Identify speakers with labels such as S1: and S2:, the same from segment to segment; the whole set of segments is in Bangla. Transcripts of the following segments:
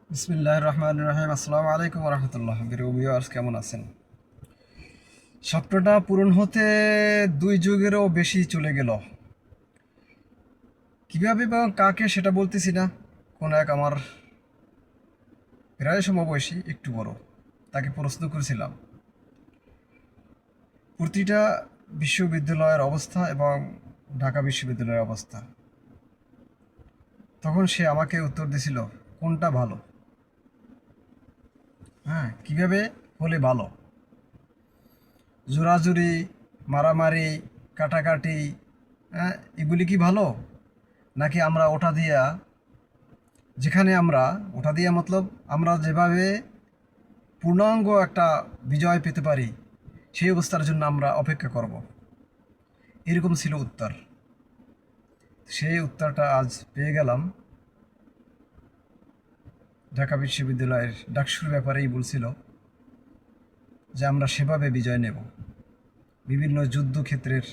S1: বিসমিল্লাহির রহমানির রহিম। আসসালামু আলাইকুম রহমতুল্লাহ। ভিউয়ার্স, কেমন আছেন? স্বপ্নটা পূরণ হতে 2 যুগেরও বেশি চলে গেল। কীভাবে বা কাকে সেটা বলতেছি না। কোন এক আমার প্রায় সমবয়সী, একটু বড়, তাকে প্রশ্ন করেছিলাম প্রতিটা বিশ্ববিদ্যালয়ের অবস্থা এবং ঢাকা বিশ্ববিদ্যালয়ের অবস্থা। তখন সে আমাকে উত্তর দিছিল কোনটা ভালো, হ্যাঁ, কীভাবে হলে ভালো। জোরাজুরি, মারামারি, কাটাকাটি, হ্যাঁ, এগুলি কি ভালো? নাকি আমরা ওটা দিয়া, যেখানে আমরা ওটা দিয়া মতলব আমরা যেভাবে পূর্ণাঙ্গ একটা বিজয় পেতে পারি সেই অবস্থার জন্য আমরা অপেক্ষা করব, এরকম ছিল উত্তর। সেই উত্তরটা আজ পেয়ে গেলাম। ঢাকা বিশ্ববিদ্যালয়ের ডাকসুর ব্যাপারেই বলছিল যে আমরা সেভাবে বিজয় নেব। বিভিন্ন যুদ্ধক্ষেত্রের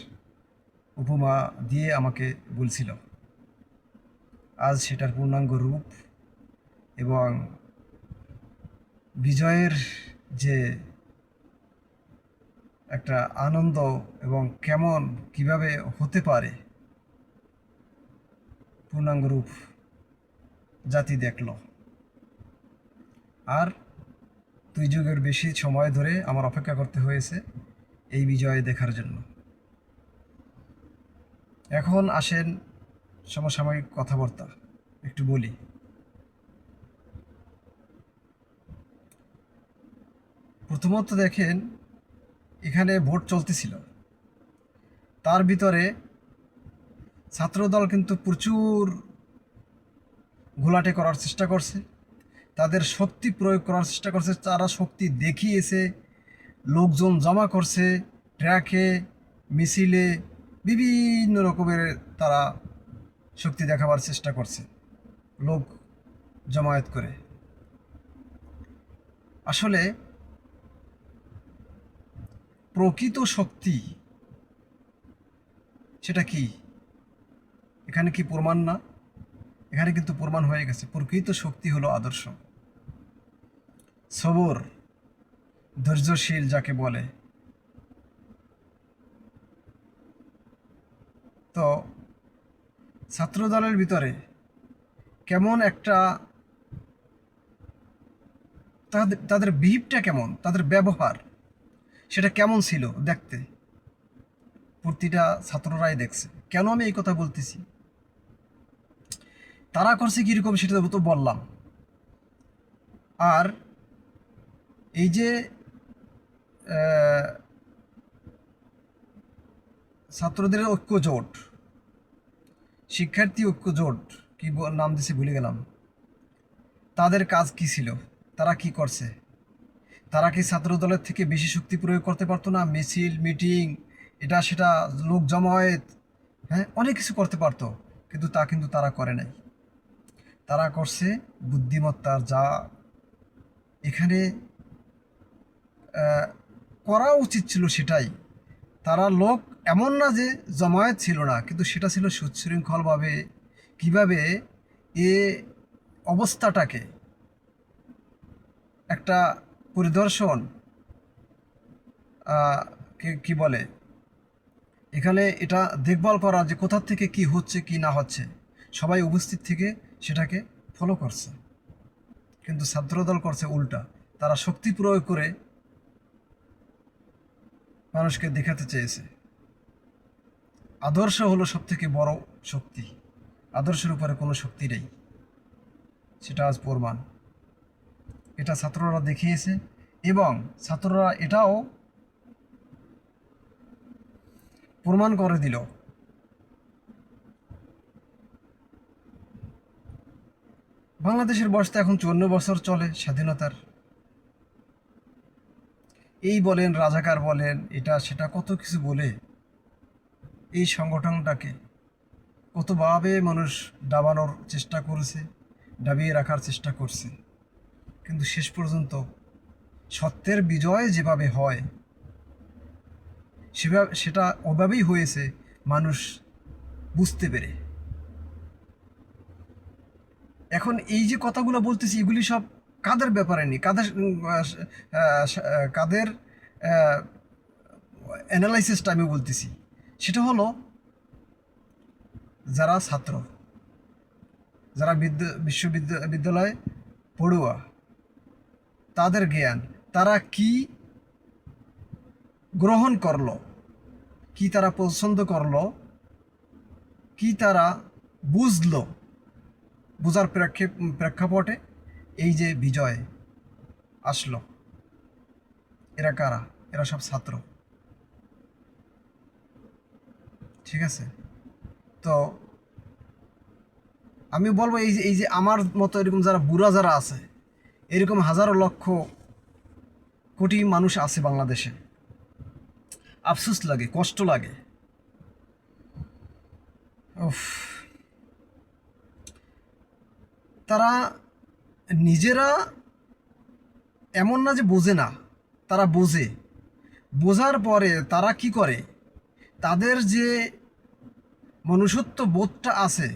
S1: উপমা দিয়ে আমাকে বলছিল। আজ সেটার পূর্ণাঙ্গ রূপ এবং বিজয়ের যে একটা আনন্দ এবং কেমন কিভাবে হতে পারে পূর্ণাঙ্গ রূপ জাতি দেখল। আর 2 যুগের বেশি সময় ধরে আমার অপেক্ষা করতে হয়েছে এই বিজয় দেখার জন্য। এখন আসেন সমসাময়িক কথাবার্তা একটু বলি। প্রথমত দেখেন, এখানে ভোট চলতেছিল, তার ভিতরে ছাত্রদল কিন্তু প্রচুর ঘোলাটে করার চেষ্টা করছে, তাদের শক্তি প্রয়োগ করার চেষ্টা করছে, তারা শক্তি দেখিয়েছে, লোকজন জমা করছে, ট্র্যাকে, মিছিলে, বিভিন্ন রকমের তারা শক্তি দেখাবার চেষ্টা করছে লোক জমায়েত করে। আসলে প্রকৃত শক্তি সেটা কি, এখানে কি প্রমাণ না? এখানে কিন্তু প্রমাণ হয়ে গেছে। প্রকৃত শক্তি হলো আদর্শ, সবর, ধৈর্যশীল যাকে বলে। তো ছাত্রদলের ভিতরে কেমন একটা তাদের তাদের বিহেভটা কেমন, তাদের ব্যবহার সেটা কেমন ছিল দেখতে, প্রতিটা ছাত্ররাই দেখছে। কেন আমি এই কথা বলতেছি, তারা করছে কীরকম সেটা তো বললাম। আর এই যে ছাত্রদের ঐক্য জোট, শিক্ষার্থী ঐক্য জোট, কি নাম দিছে ভুলে গেলাম, তাদের কাজ কি ছিল, তারা কি করছে? তারা কি ছাত্রদলের থেকে বেশি শক্তি প্রয়োগ করতে পারতো না? মিছিল, মিটিং, এটা সেটা, লোক জমায়েত, হ্যাঁ, অনেক কিছু করতে পারতো, কিন্তু তারা করে নাই। তারা করছে বুদ্ধিমত্তার যা এখানে করা উচিত ছিল সেটাই। তারা লোক এমন না যে জমায়েত ছিল না, কিন্তু সেটা ছিল সুশৃঙ্খলভাবে কীভাবে এ অবস্থাটাকে একটা পরিদর্শন, কি বলে, এখানে এটা দেখভাল করা যে কোথা থেকে কি হচ্ছে কি না হচ্ছে, সবাই উপস্থিত থেকে সেটাকে ফলো করছে। কিন্তু ছাত্রদল করছে উল্টা, তারা শক্তি প্রয়োগ করে মানুষকে দেখাতে চেয়েছে আদর্শ হলো সবথেকে বড় শক্তি, আদর্শের উপরে কোনো শক্তি নেই, সেটা আজ প্রমাণ। এটা ছাত্ররা দেখিয়েছে এবং ছাত্ররা এটাও প্রমাণ করে দিল। বাংলাদেশের বয়স তো এখন 54 বছর চলে স্বাধীনতার। এই বলেন, রাজাকার বলেন, এটা সেটা কত কিছু বলে এই সংগঠনটাকে কতভাবে মানুষ দাবানোর চেষ্টা করেছে, দাবিয়ে রাখার চেষ্টা করছে, কিন্তু শেষ পর্যন্ত সত্যের বিজয় যেভাবে হয় সেটা ওভাবেই হয়েছে, মানুষ বুঝতে পেরে। এখন এই যে কথাগুলো বলতেছি এগুলি সব কাদের ব্যাপারে নেই, কাদের অ্যানালাইসিসটা আমি বলতেছি, সেটা হলো যারা ছাত্র, যারা বিশ্ববিদ্যালয় পড়ুয়া, তাদের জ্ঞান, তারা কি গ্রহণ করলো, কি তারা পছন্দ করলো, কি তারা বুঝলো, বোঝার প্রেক্ষাপটে এই যে বিজয় আসলো। এরা কারা? এরা সব ছাত্র। ঠিক আছে? তো আমি বলবো এই যে আমার মতো এরকম যারা বুড়া যারা আছে, এরকম হাজারো লক্ষ কোটি মানুষ আছে বাংলাদেশে। আফসোস লাগে, কষ্ট লাগে। উফ, তারা নিজেরা এমন না যে বোঝে না, তারা বোঝে। বোঝার পরে তারা কি করে, তাদের যে মনুষ্যত্ব বোধটা আছে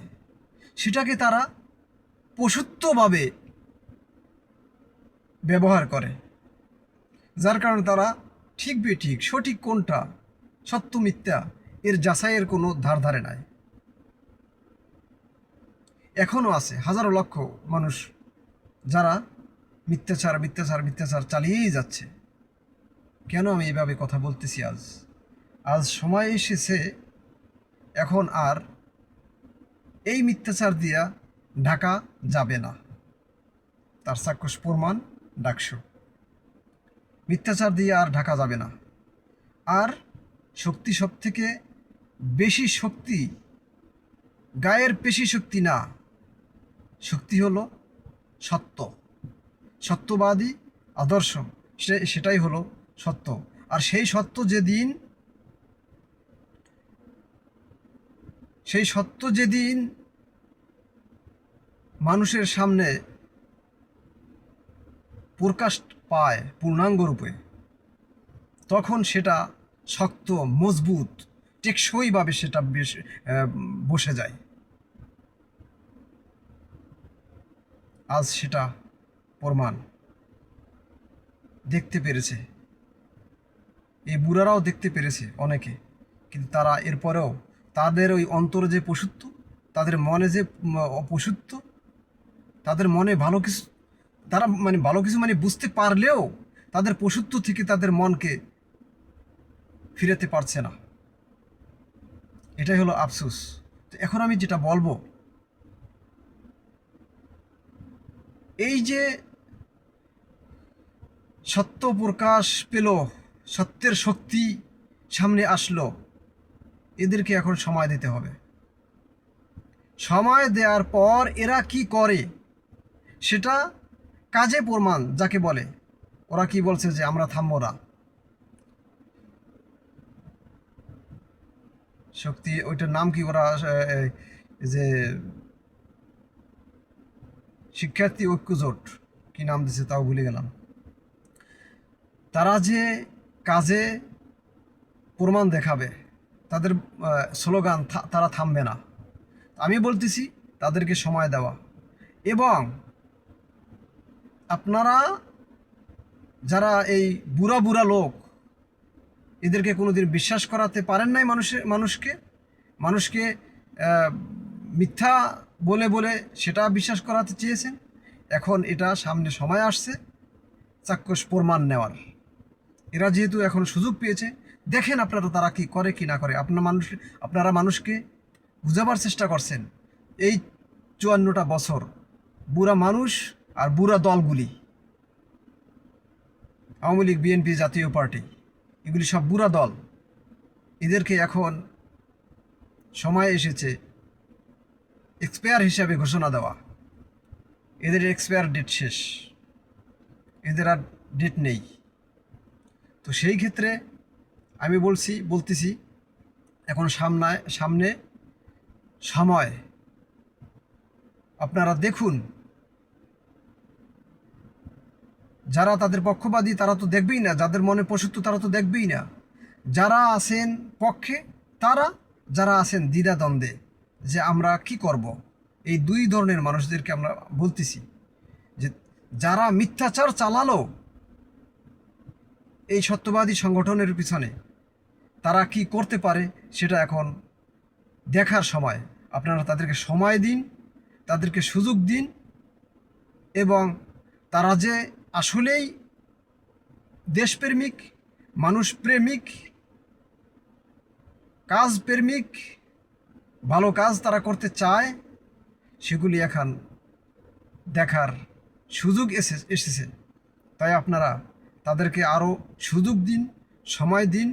S1: সেটাকে তারা পশুত্বভাবে ব্যবহার করে, যার কারণে তারা ঠিক বেঠিক, সঠিক কোনটা, সত্য মিথ্যা এর যাচাইয়ের কোনো ধারে নাই। এখনও আছে হাজারো লক্ষ মানুষ যারা মিথ্যাচার মিথ্যাচার মিথ্যাচার চালিয়েই যাচ্ছে। কেন আমি এইভাবে কথা বলতেছি? আজ সময় এসেছে, এখন আর এই মিথ্যাচার দিয়া ঢাকা যাবে না। তার চাক্ষুষ প্রমাণ ডাকসু। মিথ্যাচার দিয়ে আর ঢাকা যাবে না। আর শক্তি, সব থেকে বেশি শক্তি গায়ের পেশি শক্তি না, শক্তি হলো সত্য, সত্যবাদী আদর্শ, সেটাই হলো সত্য। আর সেই সত্য যেদিন মানুষের সামনে প্রকাশ পায় পূর্ণাঙ্গ রূপে, তখন সেটা শক্ত, মজবুত, টেকসইভাবে সেটা বেশ বসে যায়। আজ সেটা প্রমাণ দেখতে পেরেছে, এই বুড়ারাও দেখতে পেরেছে অনেকে। কিন্তু তারা এরপরেও তাদের ওই অন্তরে যে পশুত্ব, তাদের মনে যে অপশুত্ব, তাদের মনে ভালো কিছু, তারা ভালো কিছু বুঝতে পারলেও তাদের পশুত্ব থেকে তাদের মনকে ফিরাতে পারছে না। এটাই হলো আফসোস। তো এখন আমি যেটা বলবো, এই যে সত্য প্রকাশ পেল, সত্যের শক্তি সামনে আসলো, এদেরকে এখন সময় দিতে হবে। সময় দেওয়ার পর এরা কি করে সেটা কাজে প্রমাণ যাকে বলে। ওরা কি বলছে যে আমরা থামবো না। শক্তি, ওইটার নাম কি, ওরা যে শিক্ষার্থী ঐক্য জোট, কি নাম দিছে তাও ভুলে গেলাম। তারা যে কাজে প্রমাণ দেখাবে, তাদের স্লোগান তারা থামবে না। আমি বলতেছি তাদেরকে সময় দেওয়া। এবং আপনারা যারা এই বুড়া বুড়া লোক, এদেরকে কোনোদিন বিশ্বাস করাতে পারেন নাই মানুষকে মিথ্যা বলে বলে সেটা বিশ্বাস করাতে চেয়েছেন। এখন এটা সামনে সময় আসছে চাক্ষুষ প্রমাণ নেওয়ার। এরা যেহেতু এখন সুযোগ পেয়েছে, দেখেন আপনারা তারা কি করে কি না করে। আপনারা মানুষকে বুঝাবার চেষ্টা করছেন। এই 54টা বছর বুড়া মানুষ আর বুড়া দলগুলি, আওয়ামী লীগ, বিএনপি, জাতীয় পার্টি, এগুলি সব বুড়া দল। এদেরকে এখন সময় এসেছে এক্সপায়ার হিসাবে ঘোষণা দেওয়া। এদের এক্সপায়ার ডেট শেষ, এদের আর ডেট নেই। তো সেই ক্ষেত্রে আমি বলতেছি এখন সামনে সময়। আপনারা দেখুন, যারা তাদের পক্ষপাতী তারা তো দেখবেই না, যাদের মনে পশুত্ব তারা তো দেখবেই না। যারা আছেন পক্ষে তারা, যারা আছেন দ্বিধাদ্বন্দ্বে যে আমরা কি করব, এই দুই ধরনের মানুষদেরকে আমরা বলতেছি যে যারা মিথ্যাচার চালালো এই সত্যবাদী সংগঠনের পিছনে, তারা কি করতে পারে সেটা এখন দেখার সময়। আপনারা তাদেরকে সময় দিন, তাদেরকে সুযোগ দিন, এবং তারা যে আসলেই দেশপ্রেমিক, মানুষপ্রেমিক, কাজপ্রেমিক, ভালো কাজ তারা করতে চায়, সেগুলি এখন দেখার সুযোগ এসেছে। তাই আপনারা তাদেরকে আরও সুযোগ দিন, সময় দিন,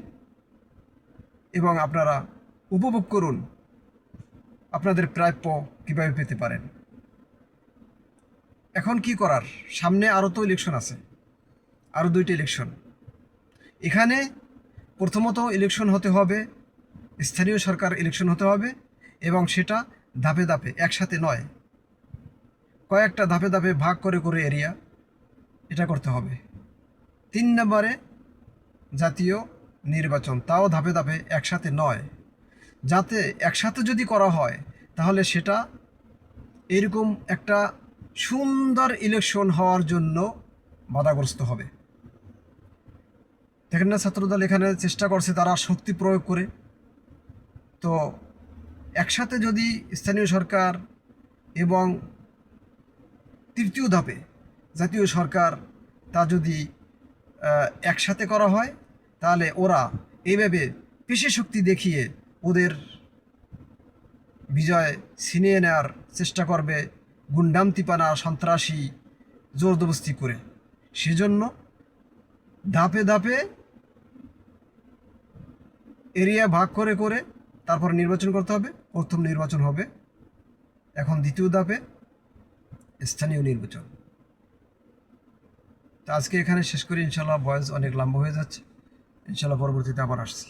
S1: এবং আপনারা উপভোগ করুন আপনাদের প্রাপ্য কীভাবে পেতে পারেন। এখন কি করার, সামনে আরও তো ইলেকশন আছে, আরও 2টি ইলেকশন। এখানে প্রথমত ইলেকশন হতে হবে, স্থানীয় সরকার ইলেকশন হতে হবে, এবং সেটা ধাপে ধাপে, একসাথে নয়, কয়েকটা ধাপে ধাপে ভাগ করে করে এরিয়া এটা করতে হবে। 3 নম্বরে জাতীয় নির্বাচন, তাও ধাপে ধাপে, একসাথে নয়। যাতে একসাথে যদি করা হয় তাহলে সেটা এরকম একটা সুন্দর ইলেকশন হওয়ার জন্য বাধাগ্রস্ত হবে। দেখেন না, ছাত্রদল এখানে চেষ্টা করছে তারা শক্তি প্রয়োগ করে। তো একসাথে যদি স্থানীয় সরকার এবং 3য় ধাপে জাতীয় সরকার, তা যদি একসাথে করা হয়, তাহলে ওরা এইভাবে পেশি শক্তি দেখিয়ে ওদের বিজয় ছিনিয়ে নেওয়ার চেষ্টা করবে, গুন্ডামতিপানা, সন্ত্রাসী, জোরদবস্তি করে। সেজন্য ধাপে ধাপে এরিয়া ভাগ করে করে তারপর নির্বাচন করতে হবে। প্রথম নির্বাচন হবে, এখন 2য় ধাপে স্থানীয় নির্বাচন। তো আজকে এখানে শেষ করি, ইনশাল্লাহ। ভয়েস অনেক লম্বা হয়ে যাচ্ছে, ইনশাল্লাহ পরবর্তীতে আবার আসছি।